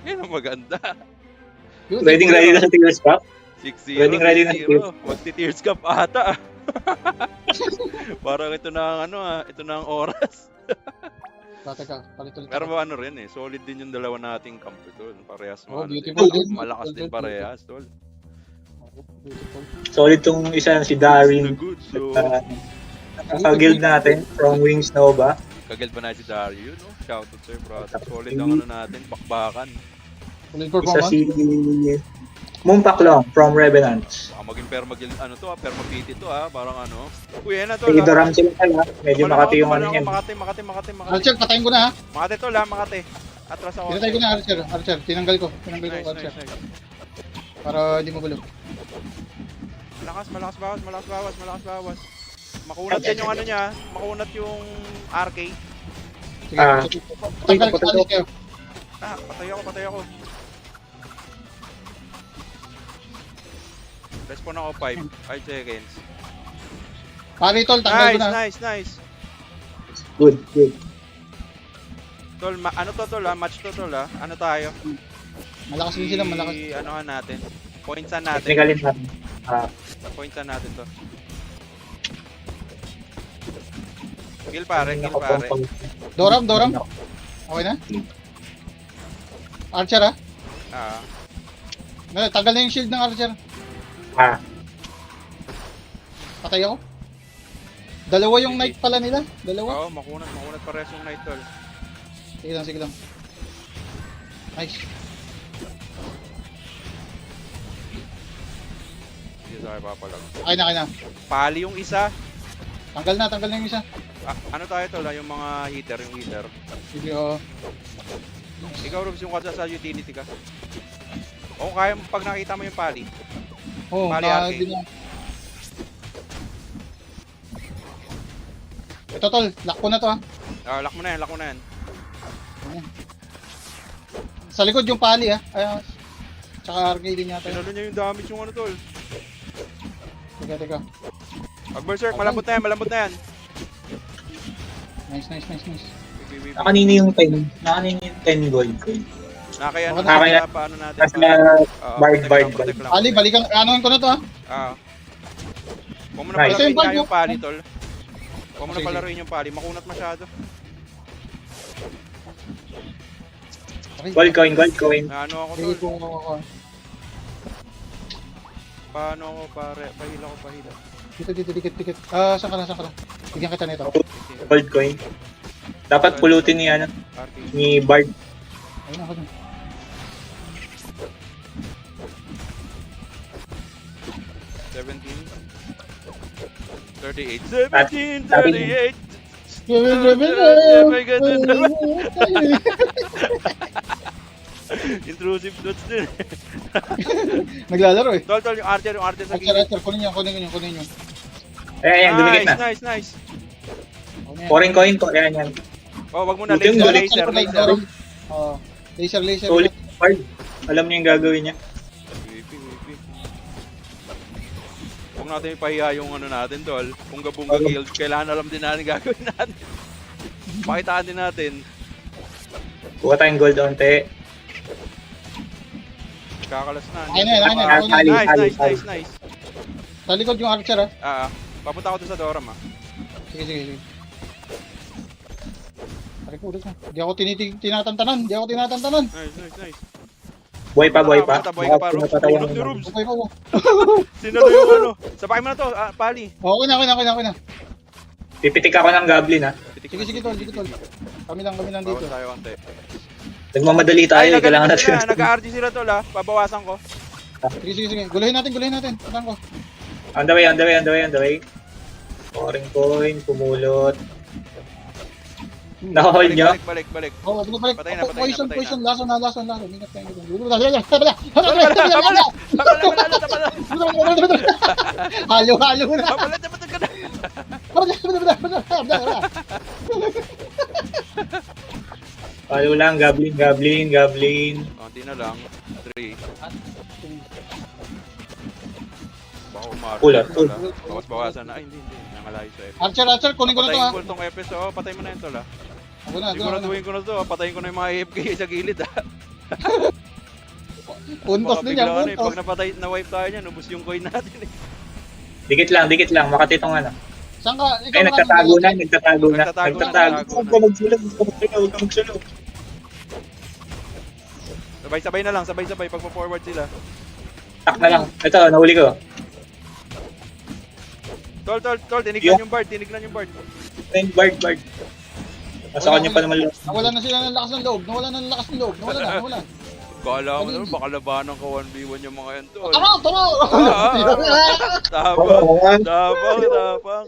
Speaker 2: Yan ang maganda.
Speaker 3: Ready na sa Tears Cup?
Speaker 2: 6-0,
Speaker 3: Ready na.
Speaker 2: 6-0. Magti-tears cup ata. Parang ito na ang ito na ang oras.
Speaker 1: Teka, palit-ulit.
Speaker 2: Pero ano rin solid din yung dalawa nating camp tol. Parehas
Speaker 1: beautiful din.
Speaker 2: malakas din parehas, tol.
Speaker 1: Beautiful.
Speaker 3: Solid tong isa si Darin.
Speaker 2: Good, so
Speaker 3: Nakaka-guild natin from Wings Nova.
Speaker 2: kagad pa na si Dario, no? Shoutout sa'yo, bro. Solid ang natin, bakbakan.
Speaker 1: Full
Speaker 3: Isa
Speaker 1: performance.
Speaker 3: si Mumpaklong from Revenants.
Speaker 2: Baka maging permapiti to parang Uy, yan na tol.
Speaker 3: Si Idoram sila pala. Medyo Makati yung ano yan.
Speaker 2: Makati.
Speaker 1: Archer, patayin ko na ha.
Speaker 2: Makati tol Makati. Atras ako.
Speaker 1: Pinatay ko na Archer. Tinanggal ko Archer.
Speaker 2: Nice.
Speaker 1: Para hindi magulo.
Speaker 2: Malakas bawas. Makunat yan yung ano niya, makunat yung RK.
Speaker 1: Sige,
Speaker 3: Ah.
Speaker 1: sige. Tanggal ka alis kayo.
Speaker 2: Patay ako. Respawn ako 5 seconds.
Speaker 1: Pari tol, tanggal ko na.
Speaker 2: Nice.
Speaker 3: Good.
Speaker 2: Tol, ano to tol ha? Match to tol ha? Ano tayo?
Speaker 1: Malakas din sila, malakas.
Speaker 2: Anohan natin. Pointsan natin.
Speaker 3: Technically natin.
Speaker 2: Pointsan natin to. Kill pare.
Speaker 1: Doram. Okay na? Archer ah. Tanggal na yung shield ng Archer. Patay ako. Dalawa yung knight pala nila. Dalawa.
Speaker 2: Oo, makunat pares yung knight tol.
Speaker 1: Sige lang. Nice.
Speaker 2: Hindi tayo papalag.
Speaker 1: Okay na.
Speaker 2: Pali yung isa.
Speaker 1: Tanggal na yung isa.
Speaker 2: Ano tayo tol ha? Yung mga heater.
Speaker 1: Sige, oh.
Speaker 2: Ikaw Rubs, yung kasa sa utility ka. O kaya mo pag nakita mo yung pali.
Speaker 1: Oh,
Speaker 2: Pali arcade.
Speaker 1: Ito tol, lock ko na to ah.
Speaker 2: Lock mo na yan.
Speaker 1: Sa likod yung pali ah. Ay, tsaka arcade din yata.
Speaker 2: Pinalo niya yung damage yung ano tol.
Speaker 1: Teka.
Speaker 2: Pag berserk, malambot na yan.
Speaker 1: Nice.
Speaker 3: Nakanino yung 10 gold coin.
Speaker 2: Nakaya ano
Speaker 1: Okay.
Speaker 2: na paano natin.
Speaker 3: Kasi na bard.
Speaker 1: Pali, balikan. Anoin ko na to ah.
Speaker 2: Kung mo na
Speaker 3: Nice.
Speaker 2: palaruin
Speaker 1: Ito yung
Speaker 2: nga yung
Speaker 1: bard,
Speaker 2: pali tol. Kung mo na
Speaker 1: Sige.
Speaker 2: palaruin yung pali, makunat masyado.
Speaker 1: Okay.
Speaker 3: Gold coin.
Speaker 2: Ano ako
Speaker 1: Sige
Speaker 2: tol?
Speaker 1: po ako.
Speaker 2: Paano ako pare? Pahila.
Speaker 1: Dito, dikit. Saan ka na? Bigyan kita nito.
Speaker 3: Gold coin. Dapat pulutin ni ni Bard.
Speaker 1: Ayun ako dun.
Speaker 2: 38. Intrusive dots din.
Speaker 1: Naglalaro eh.
Speaker 2: Tol, yung archer sa gilid.
Speaker 1: Archer, kunin nyo.
Speaker 3: Ayan, dumikit na.
Speaker 2: Nice.
Speaker 3: Foreign coin ko. Ayan.
Speaker 2: Oh, wag mo na
Speaker 3: Yung
Speaker 2: laser.
Speaker 1: Oh, laser.
Speaker 3: Solid Bard. Alam niyo yung gagawin niya.
Speaker 2: Wipi. Huwag natin ipahiya yung ano natin, tol. Kung gabunga guild, kailangan alam din natin gagawin natin. Pakitaan din natin.
Speaker 3: Kuha tayong gold onte.
Speaker 2: Kakalas na.
Speaker 1: Ayun na.
Speaker 2: Nice.
Speaker 1: Sa likod yung archer ah.
Speaker 2: Papunta ako dun sa Doram
Speaker 1: Sige. Pare ko ulit na. Di ako tinatantanan.
Speaker 2: Nice.
Speaker 3: Buhay pa.
Speaker 2: Buhay ka pa, Rubs. Bunot ni Rubs.
Speaker 1: Okay po.
Speaker 2: Sinalo yung ano. Sabay mo na to, pali.
Speaker 1: Okay na.
Speaker 3: Pipitik ako ng goblin ha.
Speaker 1: Sige tol. Kami lang dito.
Speaker 2: Bawas tayo konti.
Speaker 3: Nagmamadali tayo. Kailangan natin.
Speaker 2: Nag-RG sila tol pabawasan ko.
Speaker 1: Sige. Guluhin natin. Patan ko.
Speaker 3: On the way. Foreign coin, pumulot. Nakahold nyo?
Speaker 2: Balik.
Speaker 1: Oh, balik.
Speaker 2: Patay na.
Speaker 1: Poison. Lason. Ingat kayo. Halo na.
Speaker 3: Palo lang, goblin.
Speaker 2: Konti na lang. 3. Baka umaro.
Speaker 3: Pull.
Speaker 2: Bawas-bawasan na. Ay, hindi. Nangalayo sa F.
Speaker 1: Archer, kunin ko na to
Speaker 2: Patayin
Speaker 1: ha.
Speaker 2: ko itong FS. Patay mo na yun tol
Speaker 1: Ako na.
Speaker 2: Siguraduhin ko na to. Patayin ko na yung mga AFK sa gilid
Speaker 1: Puntos din yan,
Speaker 2: Pag
Speaker 1: puntos.
Speaker 2: napatay, na-wipe tayo niyan, ubus yung coin natin
Speaker 3: Dikit lang. Makati itong ano.
Speaker 1: Saan ka?
Speaker 3: Ay, nagtatago na.
Speaker 2: Nagtatago na.
Speaker 3: Huwag ka magsulog.
Speaker 2: Sabay-sabay na lang, sabay-sabay. Pagpa-forward sila.
Speaker 3: Tak na lang. Ito, nahuli ko.
Speaker 2: Tol, tinignan yung Bard.
Speaker 3: Ayun, Bard. Nasa kanya pa naman.
Speaker 1: Nawala na sila ng lakas ng loob. Nawala.
Speaker 2: Kala mo naman, baka labanan ka 1v1 yung mga yan, tol.
Speaker 1: Tara!
Speaker 2: Tapang.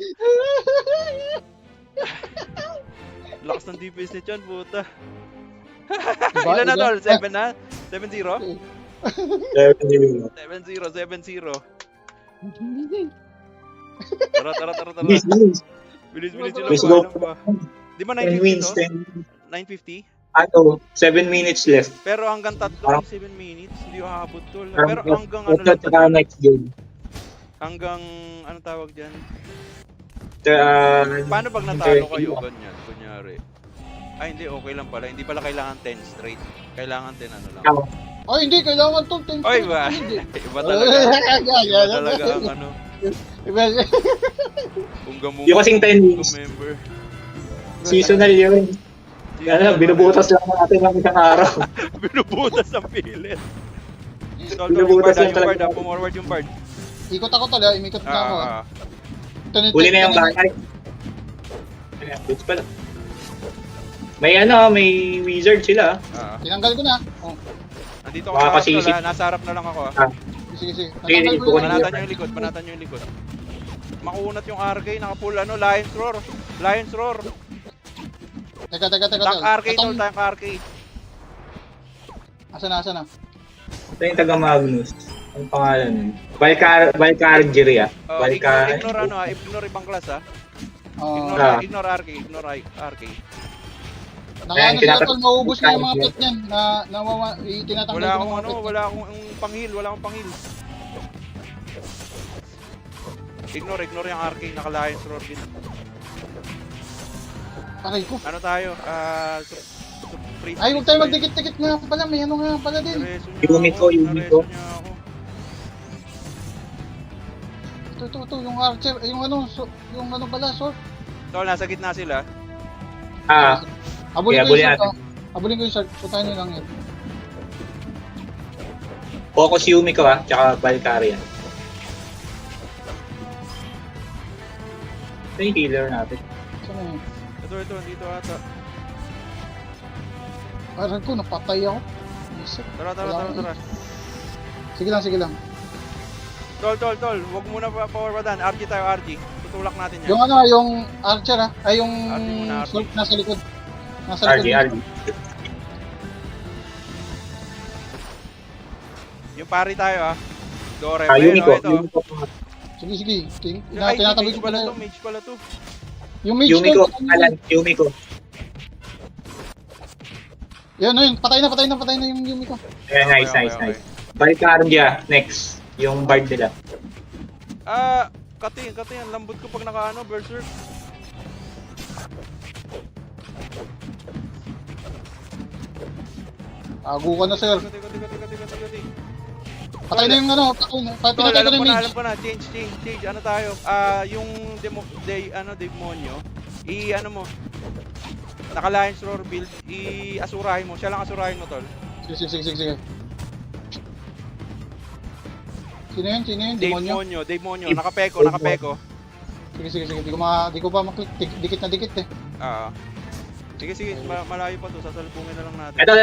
Speaker 2: Lakas ng DPS ni Chan, puta. Ilan na, tol? 7 na? 7-0? 7-0. Tara, tara, tara, tara.
Speaker 3: Bilis, bilis.
Speaker 2: Bilis, bilis sila.
Speaker 3: Let's
Speaker 2: Ano
Speaker 3: go.
Speaker 2: ba? Di ba
Speaker 3: 10
Speaker 2: 950
Speaker 3: wins,
Speaker 2: to?
Speaker 3: 10.
Speaker 2: 950?
Speaker 3: Ano, 7 minutes left.
Speaker 2: Pero hanggang
Speaker 3: Parang-
Speaker 2: 7 minutes, hindi aabot tol.
Speaker 3: Parang
Speaker 2: Pero hanggang ano
Speaker 3: ito,
Speaker 2: lang to,
Speaker 3: tsaka next game.
Speaker 2: hanggang, ano tawag dyan?
Speaker 3: Tsaka,
Speaker 2: Paano pag natalo kayo, ganyan, kunyari? Ay, hindi, okay lang pala. Hindi pala kailangan 10 straight. Kailangan 10 ano lang.
Speaker 1: Ay, hindi. Kailangan to.
Speaker 2: Oy, ba?
Speaker 1: Hindi.
Speaker 2: Iba talaga. Iba talaga ang ano.
Speaker 1: Iba.
Speaker 2: Kung gamung
Speaker 3: yung kasing 10 wins,
Speaker 2: member.
Speaker 3: seasonal yun. Ano, binubutas lang natin ng isang araw.
Speaker 2: Binubutas ang pilit. Tol, tol, yung
Speaker 3: Binubutas
Speaker 2: bard,
Speaker 3: lang
Speaker 2: yung bard,
Speaker 3: talaga.
Speaker 2: pumorward yung bard.
Speaker 1: Ikot ako tala. Imikot na ako.
Speaker 2: Ah,
Speaker 3: Huli na yung bakay. Ayan, goods pala. May ano, may wizard sila.
Speaker 1: Tinanggal ko na. Oh.
Speaker 2: Nandito ako
Speaker 3: Baka
Speaker 2: sa harap,
Speaker 3: kasi
Speaker 2: tol,
Speaker 3: isip-
Speaker 2: Nasa harap na lang ako.
Speaker 1: Sige, sige.
Speaker 3: Sige,
Speaker 1: Natanggal ko
Speaker 3: kukunin
Speaker 1: yun.
Speaker 3: ko.
Speaker 2: Banatan nyo yung likod, banatan nyo yung likod. Makunat yung RK, naka-full ano, Lion's Roar. Lion's Roar.
Speaker 1: Teka.
Speaker 2: Tank RK tol, tank RK.
Speaker 1: Asa na?
Speaker 3: Ito yung taga Magnus. Ang pangalan nun? Valkyrie ah.
Speaker 2: Ignore ibang class ah.
Speaker 1: Oh.
Speaker 2: Ignore RK, ignore RK.
Speaker 1: Nakaano
Speaker 3: Ayan,
Speaker 1: sila tol. Maubos na yung mga pit niyan. Tinatanggal
Speaker 2: Wala
Speaker 1: ko
Speaker 2: akong
Speaker 1: ng mga
Speaker 2: ano,
Speaker 1: pit.
Speaker 2: wala akong panghil, wala akong panghil. Ignore yung RK, naka-Lion's Roar din.
Speaker 1: Aray ko.
Speaker 2: Ano tayo?
Speaker 1: Ay, huwag tayo magdikit-dikit nga pala. May ano nga pala din.
Speaker 3: Yumiko.
Speaker 1: Ito. Yung archer. Yung ano pala, sword.
Speaker 2: Tol, nasa gitna sila.
Speaker 3: Ah,
Speaker 1: Abulin
Speaker 3: Yeah,
Speaker 1: ko yung
Speaker 3: abulin
Speaker 1: sword. Abulin ko yung sword. Putahin nyo lang yun.
Speaker 3: focus Yumiko ah, tsaka Valkyrie. Ito yung healer natin.
Speaker 1: Saan na yun?
Speaker 2: Ito, dito ata.
Speaker 1: Aray ko, napatay ako. Isip.
Speaker 2: Tara.
Speaker 1: Sige lang.
Speaker 2: Tol, huwag muna pa-forwardan. RG tayo, RG. Tutulak natin yan.
Speaker 1: Yung ano, yung archer ay yung
Speaker 2: Archer muna, archer.
Speaker 1: sword nasa likod.
Speaker 3: RG.
Speaker 2: Yung pari tayo ah. Dore,
Speaker 3: Yumiko.
Speaker 2: ito.
Speaker 1: Sige.
Speaker 2: Ay,
Speaker 1: Tinatabi
Speaker 2: mage
Speaker 1: ko pala.
Speaker 2: pala to.
Speaker 1: Yung mage
Speaker 3: Yumiko.
Speaker 1: tol,
Speaker 3: Alan, Yumiko.
Speaker 1: Yun. Patay na yung Yumiko.
Speaker 3: Eh, nice. Valkyrie next. Yung bard nila.
Speaker 2: Kati yan. Lambot ko pag naka berserk.
Speaker 1: Tago ka na, sir.
Speaker 2: Kati.
Speaker 1: Patay na yung ano.
Speaker 2: Tol,
Speaker 1: Pinatay ko na yung mage.
Speaker 2: alam ko na. Change. Ano tayo? Yung demonyo. Ano mo. Naka-Lion's Roar build. Asurahin mo. Siya lang asurahin mo, tol.
Speaker 1: Sige. Sino yun? Demonyo?
Speaker 2: Demonyo. Nakapeko.
Speaker 1: Sige. Di ko pa maklik. Dikit na dikit eh.
Speaker 2: Sige. Malayo pa to. Sasalubungin na lang natin.
Speaker 3: Ito.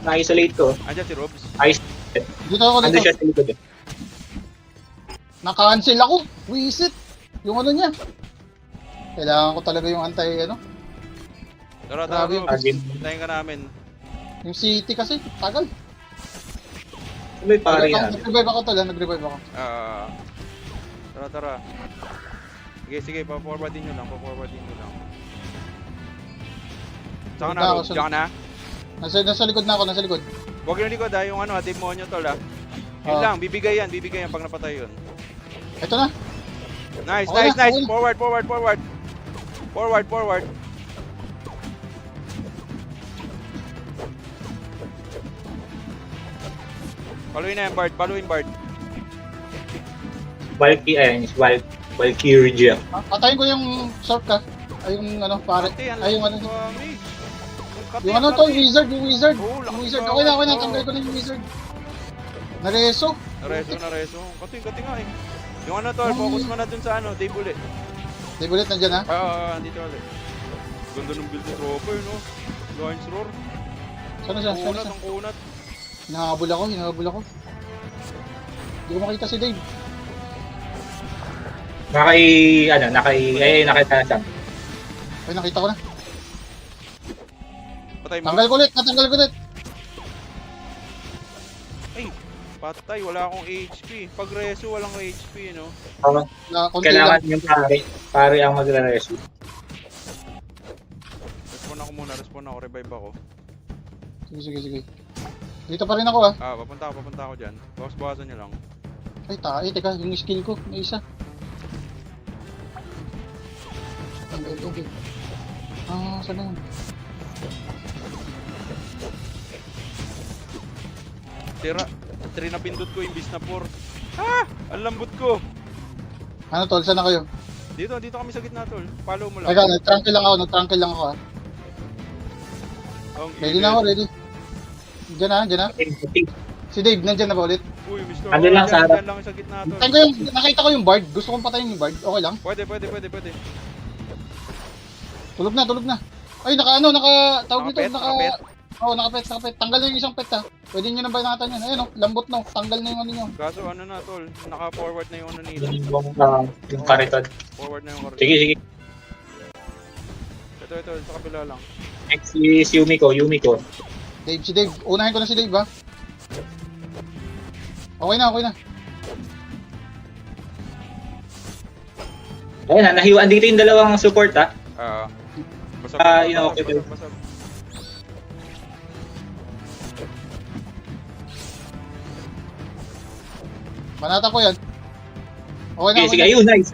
Speaker 3: Na-isolate ko.
Speaker 2: Andiyan si Robs.
Speaker 1: Dito ako
Speaker 3: Ando
Speaker 1: dito.
Speaker 3: siya sa likod eh.
Speaker 1: Naka-cancel ako. Wisit. Yung ano niya. Kailangan ko talaga yung
Speaker 2: Tara,
Speaker 1: Grabe.
Speaker 2: Robs. Tayin ka namin.
Speaker 1: yung city kasi. Tagal.
Speaker 3: May pare yan.
Speaker 1: Nag-revive ako nag-revive ako.
Speaker 2: Tara. Sige. Pa-forwardin nyo lang. Saan ka
Speaker 1: Punta
Speaker 2: na,
Speaker 1: ako
Speaker 2: Robs?
Speaker 1: sa-
Speaker 2: Diyan ka na?
Speaker 1: Nasa likod na ako, nasa likod.
Speaker 2: Huwag yung likod yung demonyo tol Yun lang, bibigay yan pag napatay yun.
Speaker 1: Ito na.
Speaker 2: Nice.
Speaker 1: Okay na.
Speaker 2: Forward. Paluin na yan, Bard.
Speaker 3: Valkyrie.
Speaker 1: Patayin ko yung sword ka. Ay yung ano, pare. Ay yung ano.
Speaker 2: Kati,
Speaker 1: Yung ano to, wizard.
Speaker 2: Oo,
Speaker 1: Yung wizard. Okay na, tanggal ko na yung wizard. Nareso.
Speaker 2: Nareso. Kati nga eh. Yung ano tol, focus mo na dun sa day bullet.
Speaker 1: Di bulit nandyan ha.
Speaker 2: Andito ulit. Ganda ng build ni Trooper, no? Lawrence Roar.
Speaker 1: Sana siya?
Speaker 2: Ang kunat.
Speaker 1: Hinahabol ako. Hindi ko makita si Dave.
Speaker 3: Nakita na siya.
Speaker 1: Ay, nakita ko na.
Speaker 2: Patay mo.
Speaker 1: Natanggal ko ulit.
Speaker 2: Ay, Patay, wala akong HP. Pag reso, walang HP, no?
Speaker 1: Na, konti
Speaker 3: Kailangan
Speaker 1: lang.
Speaker 3: yung pare ang magre-rescue.
Speaker 2: Respawn ako, revive ako.
Speaker 1: Sige. Dito pa rin ako ah.
Speaker 2: Papunta ako dyan. Bawas-bawasan nyo lang.
Speaker 1: Ay, teka, yung skill ko, may isa. Okay. Saan na yun?
Speaker 2: Tira, 3 na pindot ko, imbis na 4. Ang lambot ko!
Speaker 1: Ano tol, saan na kayo?
Speaker 2: Dito kami sa gitna, tol. Follow mo lang.
Speaker 1: Teka, nag-trunkel lang ako ah.
Speaker 2: Ang
Speaker 1: Ready
Speaker 2: init.
Speaker 1: na ako, ready. Diyan na. Si Dave, nandyan na ba ulit?
Speaker 2: Uy, Mr.
Speaker 3: Andun lang sa harap.
Speaker 2: Dyan lang sa gitna, tol.
Speaker 1: Nakita ko yung bard. Gusto kong patayin yung bard. Okay lang.
Speaker 2: Pwede.
Speaker 1: Tulog na. Ay, tawag nito,
Speaker 2: Nakapet.
Speaker 1: nakapet. Tanggal na yung isang pet ha. Pwede nyo na ba nakatan yan? Ayun lambot no. Tanggal na yung ano nyo.
Speaker 2: Kaso ano na, tol. Naka-forward na yung ano nila.
Speaker 3: Yung kariton.
Speaker 2: Forward na yung corridor.
Speaker 3: Sige.
Speaker 2: Ito, sa kabila lang.
Speaker 3: Next is Yumiko.
Speaker 1: Si Dave. Unahin ko na si Dave ha. Okay na.
Speaker 3: Ayun na, nahiwaan dito yung dalawang support ha.
Speaker 2: Basag.
Speaker 3: Okay.
Speaker 1: Manata ko yan. Okay na.
Speaker 3: Sige, ayun, nice.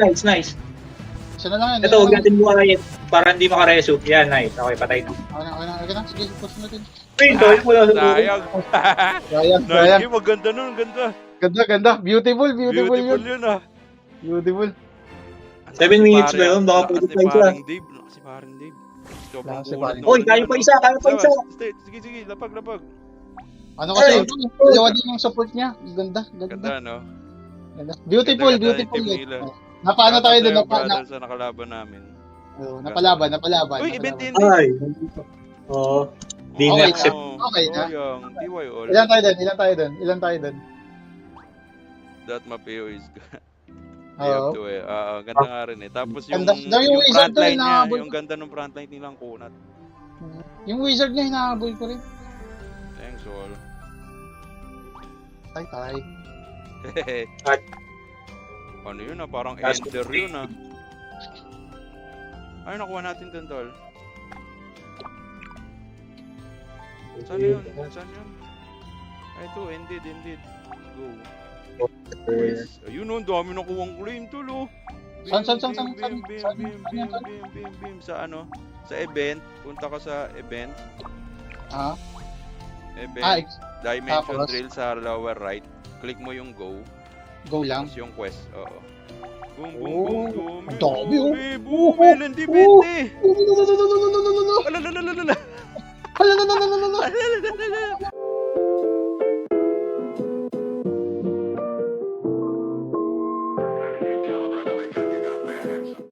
Speaker 1: Isa na lang yan.
Speaker 3: Ito, huwag natin bukayin para hindi makareso. Yan, nice. Okay, patay na.
Speaker 1: Okay na. Sige, push natin.
Speaker 3: Ayun, tol, wala sa
Speaker 2: Sayang.
Speaker 1: Sayang.
Speaker 2: Maganda nun, ganda.
Speaker 1: Ganda. Beautiful
Speaker 2: Beautiful
Speaker 1: yun.
Speaker 2: yun ah.
Speaker 1: Beautiful.
Speaker 3: 7 minutes ba yun? Baka pwede pa isa.
Speaker 2: Si paring Dave. Sobrang
Speaker 1: Lakas si
Speaker 2: gulat
Speaker 1: paring
Speaker 2: nung
Speaker 3: Oy,
Speaker 2: ano
Speaker 3: kaya
Speaker 2: yun,
Speaker 3: pa
Speaker 2: no?
Speaker 3: isa.
Speaker 2: Sige, lapag.
Speaker 1: Ano kasi,
Speaker 3: Ay!
Speaker 1: dalawa din yung support niya. Ganda.
Speaker 2: Ganda, no?
Speaker 1: Ganda. Beautiful.
Speaker 2: Ganda yung team nila.
Speaker 1: Napaano tayo doon?
Speaker 2: Brother sa nakalaban namin.
Speaker 1: Napalaban.
Speaker 2: Uy, event din.
Speaker 3: Ay. Oo. Di
Speaker 1: Okay
Speaker 3: na-accept.
Speaker 1: Okay na.
Speaker 2: Yung TY all.
Speaker 1: Ilan tayo doon?
Speaker 2: That mapeo is
Speaker 1: Oo.
Speaker 2: ganda nga rin eh. Tapos yung,
Speaker 1: Ganda. Yung wizard
Speaker 2: frontline
Speaker 1: doon,
Speaker 2: niya,
Speaker 1: hinahabol
Speaker 2: yung ganda ng frontline nilang kunat.
Speaker 1: Yung wizard niya, hinahabol ko rin.
Speaker 2: Thanks all.
Speaker 1: Tay.
Speaker 2: Ano yun ah, parang
Speaker 3: Last
Speaker 2: ender yun ah. Ay, nakuha natin dun, tol. Saan yun? Ay, ito, ended. Go. Ayun oh, ang dami nakuwang claim, tol oh.
Speaker 1: Saan?
Speaker 2: Bim. Sa ano? Sa event. Punta ka sa event. Event. Dimension
Speaker 1: tapos?
Speaker 2: drill sa lower right. Click mo yung go.
Speaker 1: Go lang.
Speaker 2: Tapos yung quest. Oo. Boom.
Speaker 1: Ang dami, oh.
Speaker 2: Boom. Landi 20. Alalala.
Speaker 1: Hala.